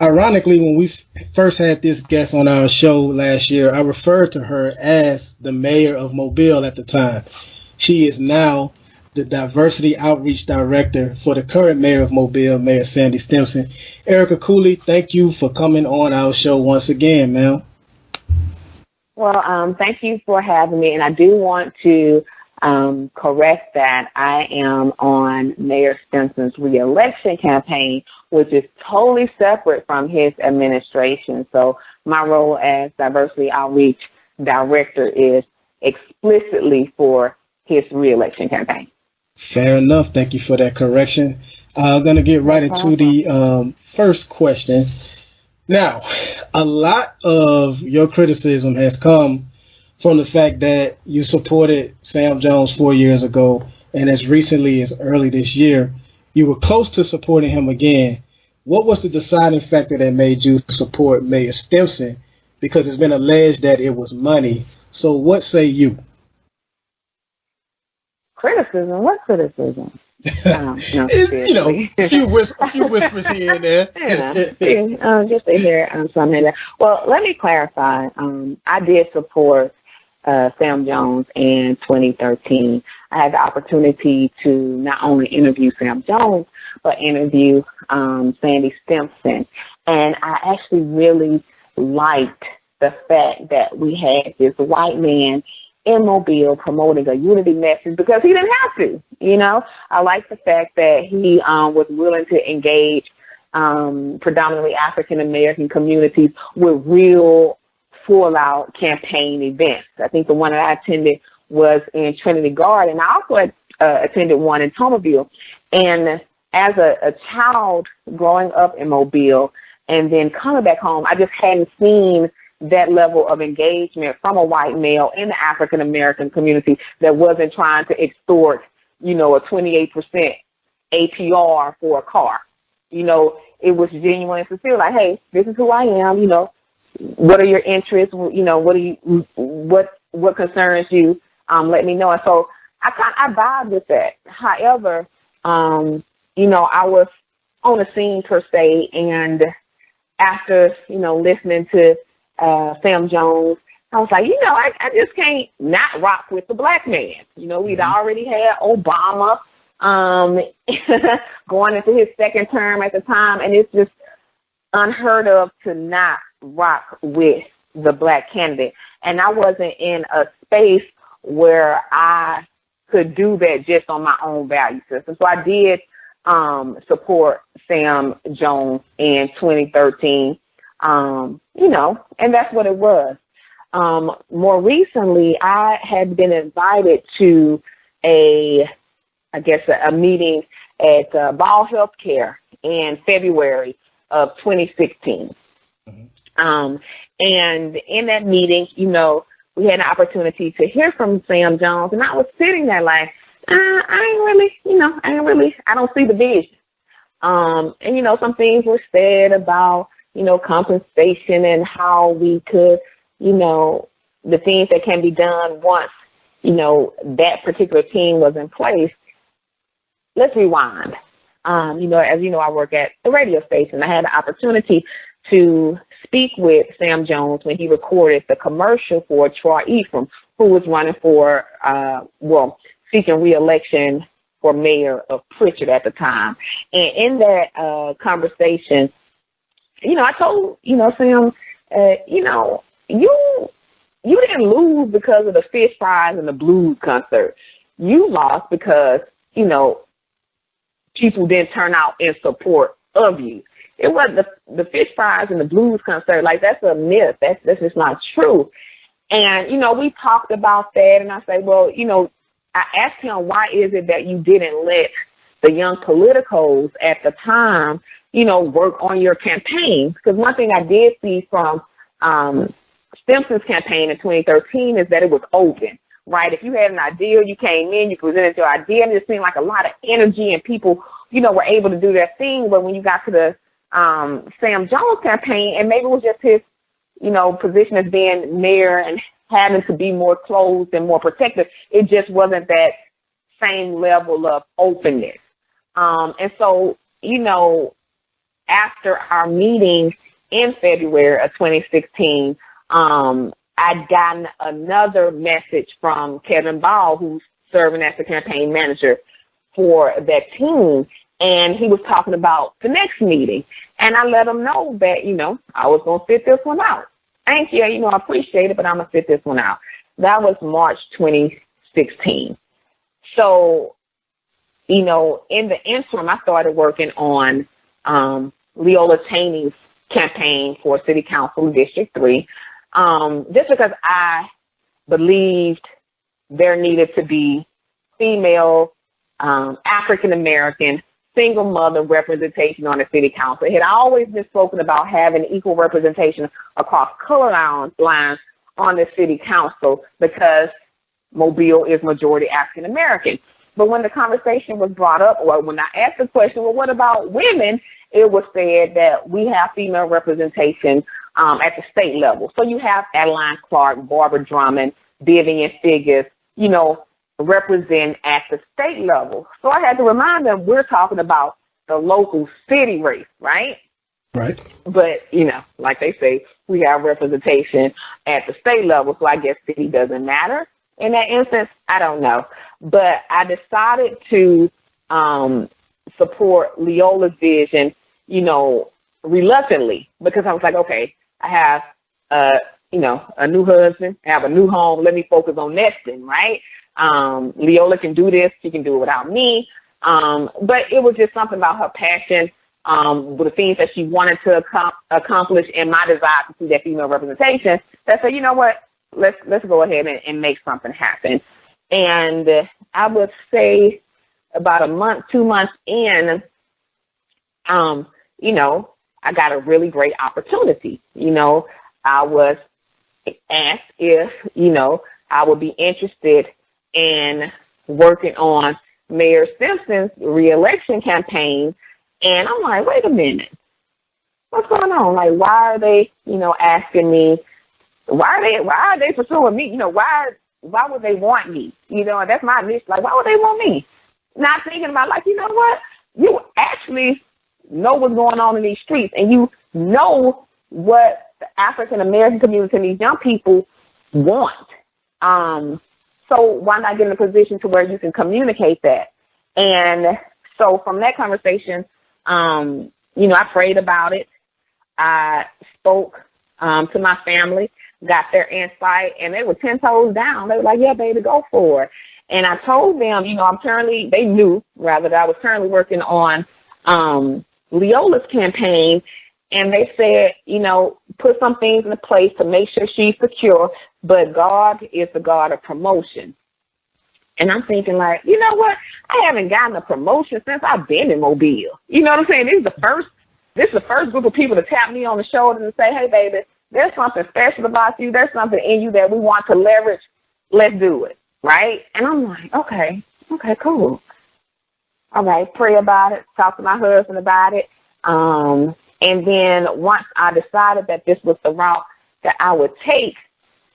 Ironically, when we first had this guest on our show last year, I referred to her as the mayor of Mobile at the time. She is now the diversity outreach director for the current mayor of Mobile, Mayor Sandy Stimpson. Erica Cooley, thank you for coming on our show once again, ma'am. Well, thank you for having me, and I do want to correct that I am on Mayor Stimpson's reelection campaign, which is totally separate from his administration. So my role as diversity outreach director is explicitly for his reelection campaign. Fair enough. Thank you for that correction. I'm going to get right into the first question. Now, a lot of your criticism has come from the fact that you supported Sam Jones 4 years ago, and as recently as early this year, you were close to supporting him again. What was the deciding factor that made you support Mayor Stimpson? Because it's been alleged that it was money. So what say you? Criticism? What criticism? No, a few whispers here and there. Just to hear something there. Well, let me clarify. I did support Sam Jones in 2013. I had the opportunity to not only interview Sam Jones, but interview Sandy Stimpson. And I actually really liked the fact that we had this white man in Mobile promoting a unity message because he didn't have to, I like the fact that he was willing to engage predominantly African-American communities with real full-out campaign events. I think the one that I attended was in Trinity Garden. I also attended one in Tomaville. And as a child growing up in Mobile and then coming back home, I just hadn't seen that level of engagement from a white male in the African-American community that wasn't trying to extort, a 28% APR for a car. It was genuine and sincere, like, hey, this is who I am, what are your interests, what concerns you, let me know. And so I vibe with that. However, I was on the scene per se, and after, listening to Sam Jones, I was like, I just can't not rock with the black man. We'd already had Obama going into his second term at the time, and it's just unheard of to not rock with the black candidate. And I wasn't in a space where I could do that just on my own value system. So I did support Sam Jones in 2013. And that's what it was. More recently, I had been invited to a meeting at Ball Healthcare in February of 2016. Mm-hmm. And in that meeting, we had an opportunity to hear from Sam Jones, and I was sitting there like, I don't see the vision. And, some things were said about, compensation and how we could, the things that can be done once, that particular team was in place. Let's rewind. As I work at the radio station. I had the opportunity to speak with Sam Jones when he recorded the commercial for Troy Ephraim, who was running for, seeking re-election for mayor of Pritchard at the time. And in that conversation, I told, Sam, you didn't lose because of the fish fries and the blues concert. You lost because, people didn't turn out in support of you. It wasn't the fish fries and the blues concert. Like, that's a myth. That's just not true. And, we talked about that, and I said, well, I asked him, why is it that you didn't let the young politicos at the time, work on your campaign? Because one thing I did see from Stimpson's campaign in 2013 is that it was open, right? If you had an idea, you came in, you presented your idea, and it seemed like a lot of energy and people, were able to do their thing. But when you got to the Sam Jones campaign, and maybe it was just his, position as being mayor and having to be more closed and more protective, it just wasn't that same level of openness. And so, after our meeting in February of 2016, I'd gotten another message from Kevin Ball, who's serving as the campaign manager for that team. And he was talking about the next meeting. And I let him know that, I was going to sit this one out. Thank you. I appreciate it, but I'm going to sit this one out. That was March 2016. So, in the interim, I started working on Leola Cheney's campaign for City Council District 3, just because I believed there needed to be female, African-American, single mother representation on the city council. It had always been spoken about having equal representation across color lines on the city council because Mobile is majority African-American. But when the conversation was brought up, or when I asked the question, well, what about women? It was said that we have female representation at the state level. So you have Adeline Clark, Barbara Drummond, Vivian Figgis, represent at the state level. So I had to remind them we're talking about the local city race, right? Right. But, like they say, we have representation at the state level. So I guess city doesn't matter in that instance. I don't know. But I decided to support Leola's vision, reluctantly, because I was like, okay, I have, a new husband, I have a new home. Let me focus on nesting, right? Leola can do this. She can do it without me. But it was just something about her passion, with the things that she wanted to accomplish, and my desire to see that female representation, that said, you know what, let's go ahead and make something happen. And I would say about a month, 2 months in, I got a really great opportunity. I was asked if, I would be interested in working on Mayor Stimpson's reelection campaign. And I'm like, wait a minute, what's going on? Like, why are they, asking me, why are they pursuing me? Why would they want me? And that's my niche. Like, why would they want me? Not thinking about, like, you know what? You actually know what's going on in these streets, and you know what the African-American community and these young people want. So why not get in a position to where you can communicate that? And so from that conversation, I prayed about it. I spoke to my family, got their insight, and they were 10 toes down. They were like, yeah, baby, go for it. And I told them, they knew that I was currently working on Leola's campaign. And they said, put some things in place to make sure she's secure, but God is the God of promotion. And I'm thinking, like, you know what? I haven't gotten a promotion since I've been in Mobile. You know what I'm saying? This is the first group of people to tap me on the shoulder and say, hey, baby, there's something special about you. There's something in you that we want to leverage. Let's do it. Right? And I'm like, okay, cool. All right, pray about it, talk to my husband about it. And then once I decided that this was the route that I would take,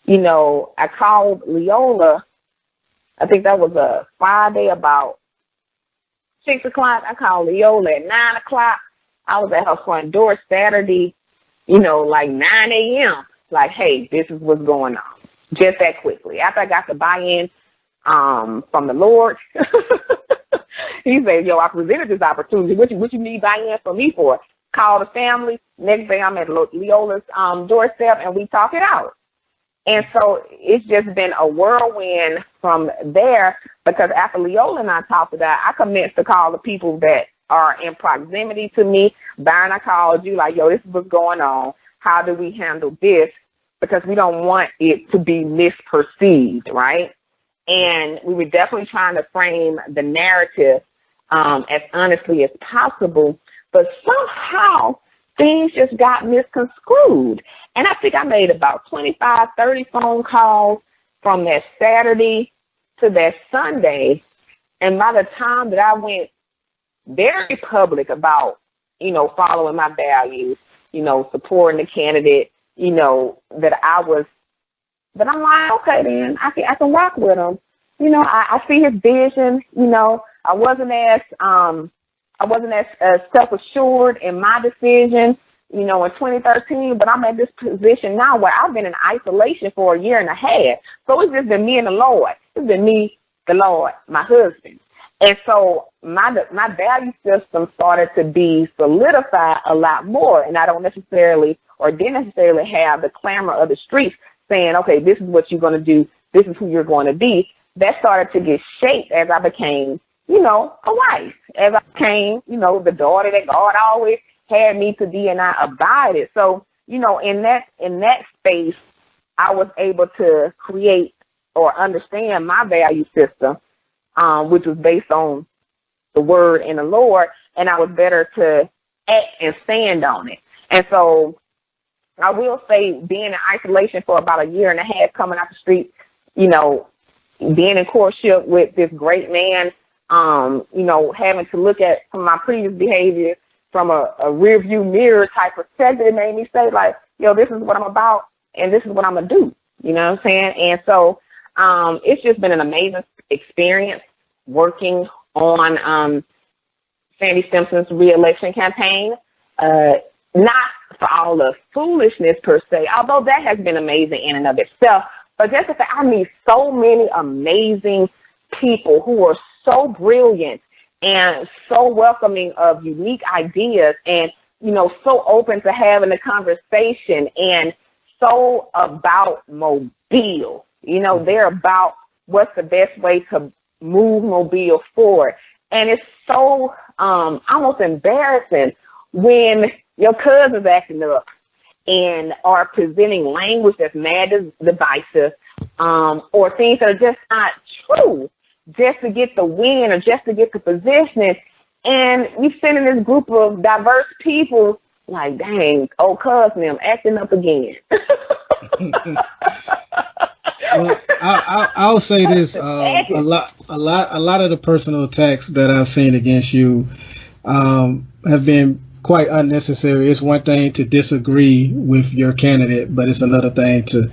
I called Leola. I think that was a Friday about 6 o'clock. I called Leola at 9 o'clock. I was at her front door Saturday, like 9 a.m. Like, hey, this is what's going on. Just that quickly. After I got the buy-in from the Lord, he said, yo, I presented this opportunity. What you need buy-in from me for? Call the family. Next day I'm at Leola's doorstep, and we talk it out. And so it's just been a whirlwind from there, because after Leola and I talked about it, I commenced to call the people that are in proximity to me. Byron, I called you like, yo, this is what's going on. How do we handle this? Because we don't want it to be misperceived, right? And we were definitely trying to frame the narrative as honestly as possible. But somehow things just got misconstrued. And I think I made about 25, 30 phone calls from that Saturday to that Sunday. And by the time that I went very public about, following my values, supporting the candidate, that I'm like, okay, then I can rock with him. I see his vision. I wasn't as I wasn't as self-assured in my decision, in 2013, but I'm at this position now where I've been in isolation for a year and a half. So it's just been me and the Lord. It's been me, the Lord, my husband. And so my value system started to be solidified a lot more, and I didn't necessarily have the clamor of the streets saying, okay, this is what you're going to do, this is who you're going to be. That started to get shaped as I became, a wife, as I became, the daughter that God always had me to be, and I abided. So, in that space, I was able to create or understand my value system, which was based on the word and the Lord, and I was better to act and stand on it. And so I will say, being in isolation for about a year and a half, coming out the street, being in courtship with this great man, having to look at some of my previous behavior from a rear view mirror type perspective, it made me say, like, this is what I'm about and this is what I'm going to do. You know what I'm saying? And so it's just been an amazing experience working on Sandy Stimpson's Reelection campaign. Not for all the foolishness per se, although that has been amazing in and of itself, but just the fact I meet so many amazing people who are so brilliant and so welcoming of unique ideas and, so open to having a conversation and so about Mobile. They're about what's the best way to move Mobile forward. And it's so almost embarrassing when your cousin's acting up and are presenting language that's mad divisive, or things that are just not true, just to get the win or just to get the position. And you sit in this group of diverse people like, dang, old cousin, I'm acting up again. Well, I'll say this: a lot of the personal attacks that I've seen against you have been quite unnecessary. It's one thing to disagree with your candidate, but it's another thing to,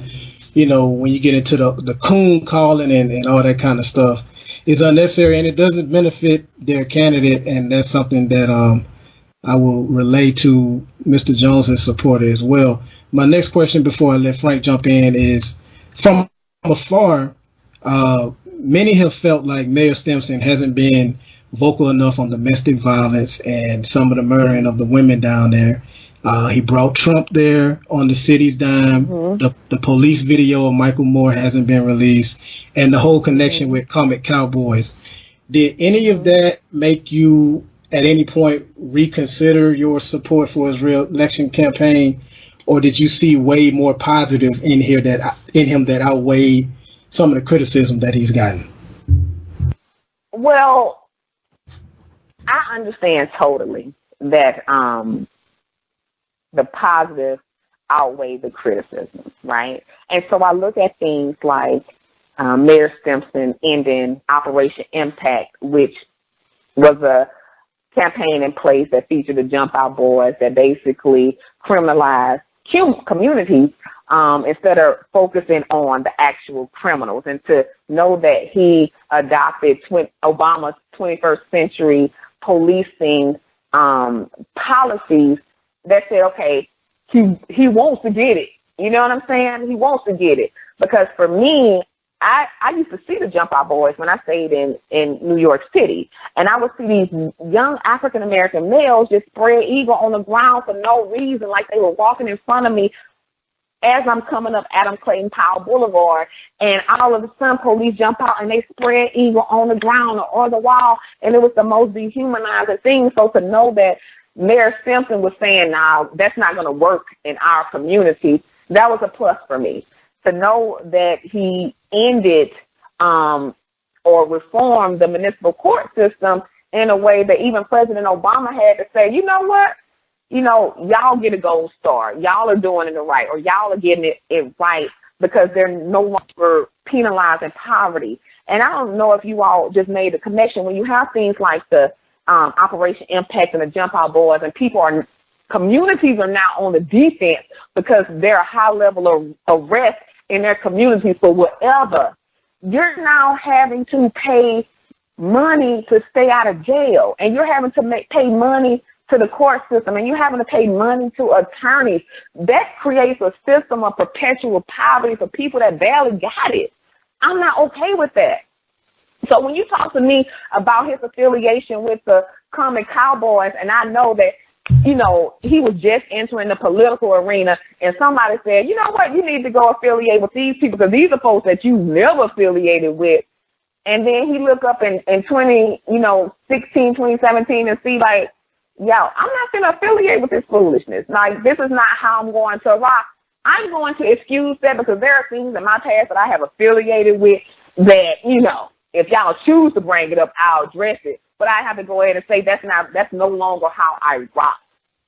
when you get into the coon calling and all that kind of stuff, it's unnecessary and it doesn't benefit their candidate. And that's something that I will relay to Mr. Jones's supporter as well. My next question before I let Frank jump in is, from afar, many have felt like Mayor Stimpson hasn't been vocal enough on domestic violence and some of the murdering of the women down there. He brought Trump there on the city's dime. Mm-hmm. The police video of Michael Moore hasn't been released, and the whole connection with Comic Cowboys. Did any of that make you at any point reconsider your support for his re-election campaign, or did you see way more positive in him that outweighed some of the criticism that he's gotten? Well, I understand totally that the positive outweigh the criticism, right? And so I look at things like Mayor Stimpson ending Operation Impact, which was a campaign in place that featured the Jump Out Boys that basically criminalized communities instead of focusing on the actual criminals. And to know that he adopted Obama's 21st century policing policies that said, okay, he wants to get it. You know what I'm saying? He wants to get it. Because for me, I used to see the Jump Out Boys when I stayed in New York City. And I would see these young African-American males just spread eagle on the ground for no reason, like they were walking in front of me as I'm coming up Adam Clayton Powell Boulevard. And all of a sudden, police jump out and they spread eagle on the ground or the wall. And it was the most dehumanizing thing. So to know that Mayor Stimpson was saying, nah, that's not going to work in our community, that was a plus for me. To know that he ended or reformed the municipal court system in a way that even President Obama had to say, you know what? Y'all get a gold star. Y'all are doing it right, or y'all are getting it right because they're no longer penalizing poverty. And I don't know if you all just made the connection when you have things like the Operation Impact and the Jump Out Boys, and communities are now on the defense because there are high level of arrests in their communities for whatever. You're now having to pay money to stay out of jail, and you're having to pay money to the court system, and you're having to pay money to attorneys. That creates a system of perpetual poverty for people that barely got it. I'm not okay with that. So when you talk to me about his affiliation with the Common Cowboys, and I know that, he was just entering the political arena, and somebody said, you know what, you need to go affiliate with these people because these are folks that you never affiliated with. And then he look up in 2016, 2017 and see like, yo, I'm not going to affiliate with this foolishness. Like, this is not how I'm going to rock. I'm going to excuse that because there are things in my past that I have affiliated with that, if y'all choose to bring it up, I'll address it. But I have to go ahead and say that's no longer how I rock.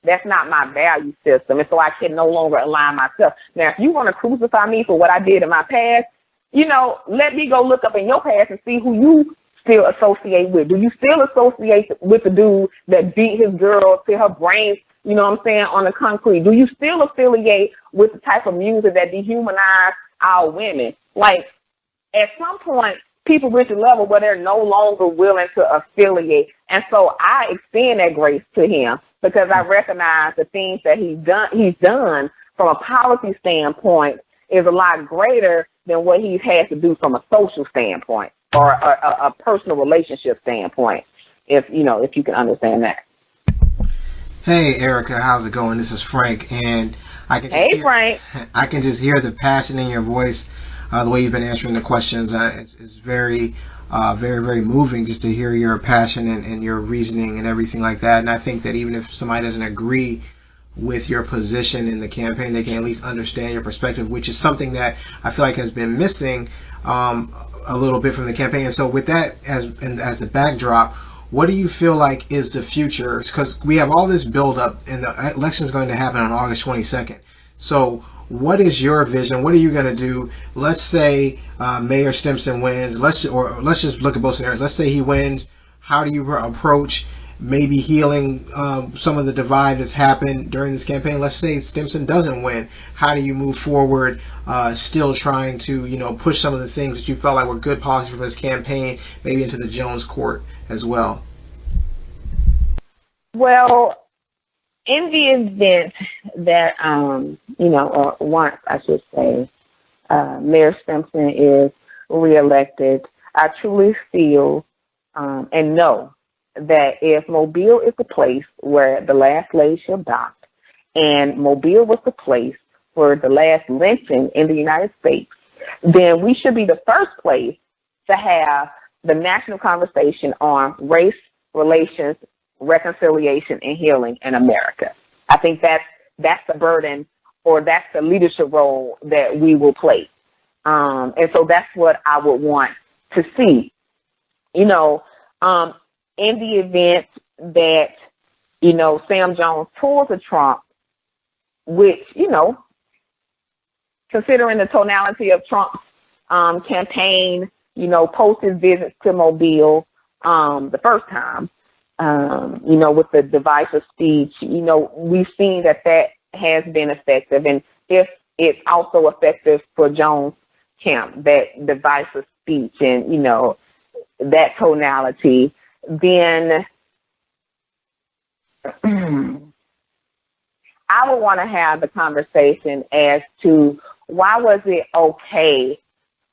That's not my value system. And so I can no longer align myself. Now, if you want to crucify me for what I did in my past, let me go look up in your past and see who you still associate with. Do you still associate with the dude that beat his girl till her brains, on the concrete? Do you still affiliate with the type of music that dehumanize our women? Like, at some point, people reach a level where they're no longer willing to affiliate. And so I extend that grace to him because I recognize the things that he's done from a policy standpoint is a lot greater than what he's had to do from a social standpoint or a personal relationship standpoint, if you can understand that. Hey, Erica, how's it going? This is Frank, and Frank. I can just hear the passion in your voice, the way you've been answering the questions. It's very, very, very moving just to hear your passion and your reasoning and everything like that. And I think that even if somebody doesn't agree with your position in the campaign, they can at least understand your perspective, which is something that I feel like has been missing a little bit from the campaign. And so with that as the backdrop, what do you feel like is the future? Because we have all this buildup, and the election is going to happen on August 22nd. So what is your vision? What are you going to do? Let's say Mayor Stimpson wins. Let's just look at both scenarios. Let's say he wins. How do you approach maybe healing some of the divide that's happened during this campaign? Let's say Stimpson doesn't win. How do you move forward, still trying to, push some of the things that you felt like were good policies from this campaign, maybe into the Jones court as well? Well, in the event that, once I should say, Mayor Stimpson is reelected, I truly feel and know that if Mobile is the place where the last slave ship docked, and Mobile was the place for the last lynching in the United States, then we should be the first place to have the national conversation on race, relations, reconciliation, and healing in America. I think that's the burden, or that's the leadership role that we will play. And so that's what I would want to see. In the event that, Sam Jones pulls a Trump, which, considering the tonality of Trump's campaign, post his visits to Mobile the first time, with the divisive speech, we've seen that has been effective. And if it's also effective for Jones' camp, that divisive speech and, that tonality, then I would want to have the conversation as to why was it okay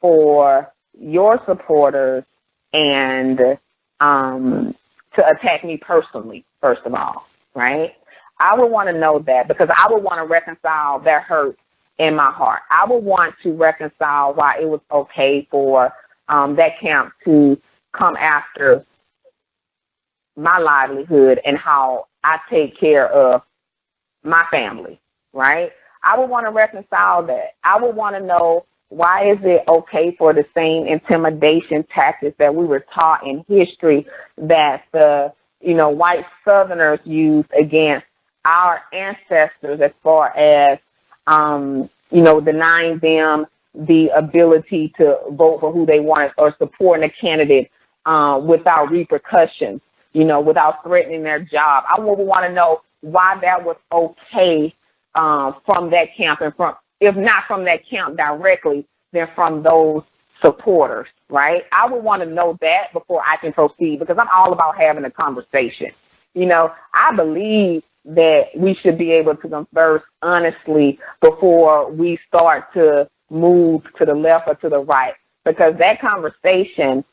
for your supporters and to attack me personally, first of all, right? I would want to know that because I would want to reconcile that hurt in my heart. I would want to reconcile why it was okay for that camp to come after my livelihood and how I take care of my family, right? I would want to reconcile that. I would want to know, why is it okay for the same intimidation tactics that we were taught in history that the, white Southerners used against our ancestors as far as, denying them the ability to vote for who they wanted or supporting a candidate without repercussions, without threatening their job. I would want to know why that was okay from that camp, and from, if not from that camp directly, then from those supporters, right? I would want to know that before I can proceed, because I'm all about having a conversation. I believe that we should be able to converse honestly before we start to move to the left or to the right, because that conversation,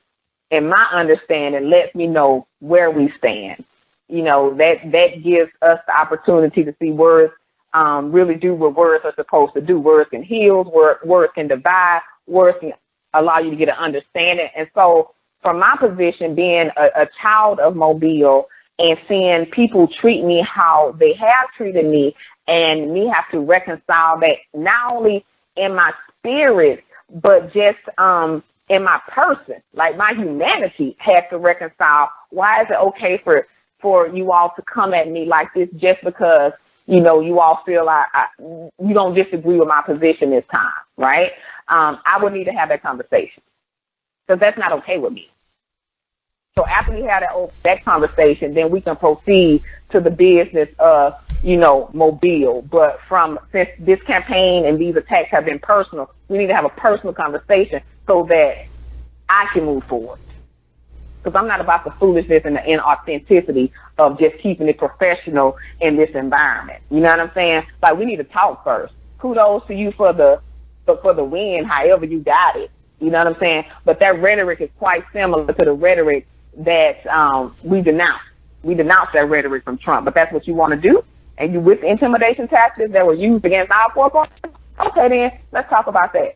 in my understanding, lets me know where we stand. That gives us the opportunity to see words really do what words are supposed to do. Words can heal, words can divide, words can allow you to get an understanding. And so from my position, being a child of Mobile and seeing people treat me how they have treated me, and me have to reconcile that not only in my spirit, but just in my person, like my humanity has to reconcile. Why is it okay for you all to come at me like this just because, you all feel you don't disagree with my position this time, right? I would need to have that conversation, because that's not okay with me. So after we have that conversation, then we can proceed to the business of, Mobile. But since this campaign and these attacks have been personal, we need to have a personal conversation so that I can move forward. Because I'm not about the foolishness and the inauthenticity of just keeping it professional in this environment. You know what I'm saying? Like, we need to talk first. Kudos to you for the win, however you got it. You know what I'm saying? But that rhetoric is quite similar to the rhetoric that we denounce. We denounce that rhetoric from Trump, but that's what you want to do? And you with the intimidation tactics that were used against our corporations? Okay, then let's talk about that.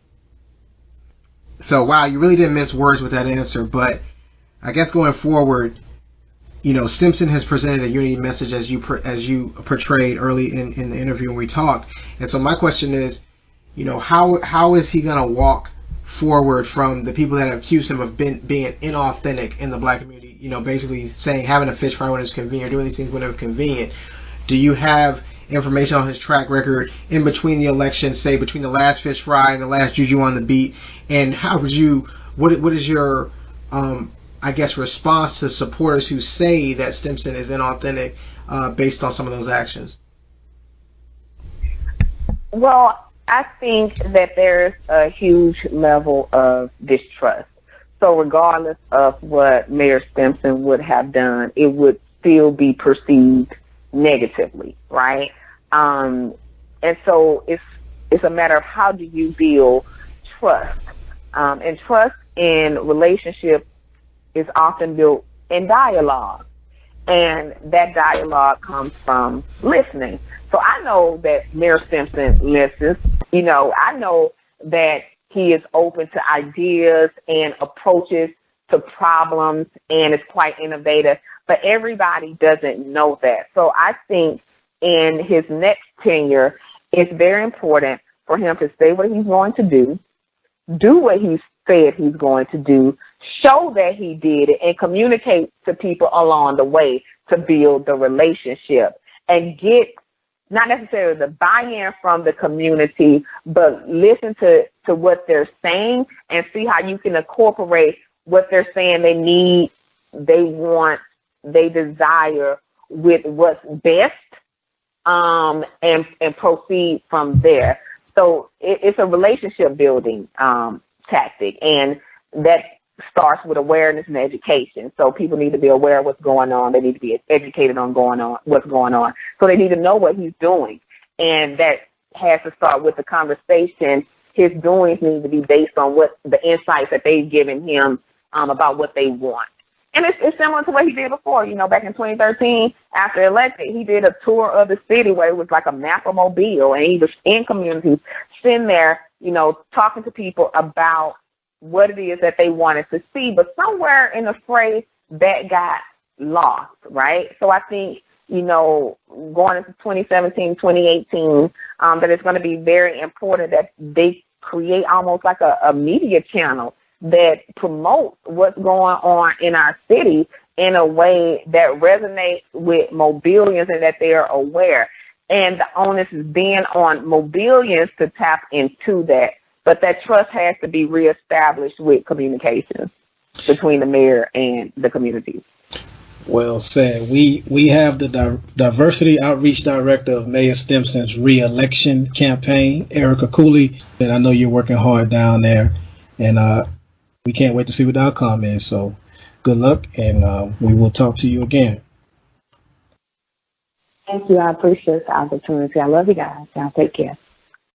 So, wow, you really didn't mince words with that answer, but I guess going forward, Stimpson has presented a unity message as you portrayed early in the interview when we talked. And so my question is, how is he going to walk forward from the people that have accused him of being inauthentic in the black community, basically saying having a fish fry when it's convenient, doing these things whenever convenient? Do you have information on his track record in between the elections, say between the last fish fry and the last Juju on the beat? And how would what is your response to supporters who say that Stimpson is inauthentic based on some of those actions? Well, I think that there's a huge level of distrust. So regardless of what Mayor Stimpson would have done, it would still be perceived negatively, right? And so it's a matter of how do you build trust. And trust in relationship is often built in dialogue. And that dialogue comes from listening. So I know that Mayor Stimpson listens. I know that he is open to ideas and approaches to problems and is quite innovative, but everybody doesn't know that. So I think in his next tenure, it's very important for him to say what he's going to do what he said he's going to do, show that he did it, and communicate to people along the way to build the relationship and get not necessarily the buy-in from the community, but listen to what they're saying and see how you can incorporate what they're saying they need, they want, they desire with what's best, and proceed from there. So it's a relationship building tactic, and that starts with awareness and education. So people need to be aware of what's going on. They need to be educated on what's going on. So they need to know what he's doing. And that has to start with the conversation. His doings need to be based on what the insights that they've given him about what they want. And it's similar to what he did before. Back in 2013, after elected, he did a tour of the city where it was like a map of Mobile, and he was in communities, sitting there, talking to people about what it is that they wanted to see. But somewhere in the fray, that got lost, right? So I think, going into 2017, 2018, that it's going to be very important that they create almost like a media channel that promotes what's going on in our city in a way that resonates with Mobilians and that they are aware. And the onus is being on Mobilians to tap into that. But that trust has to be reestablished with communication between the mayor and the communities. Well said. We have the Diversity Outreach Director of Mayor Stimpson's Reelection campaign, Erica Cooley, and I know you're working hard down there. And we can't wait to see what the outcome is. So good luck, and we will talk to you again. Thank you. I appreciate the opportunity. I love you guys. Y'all take care.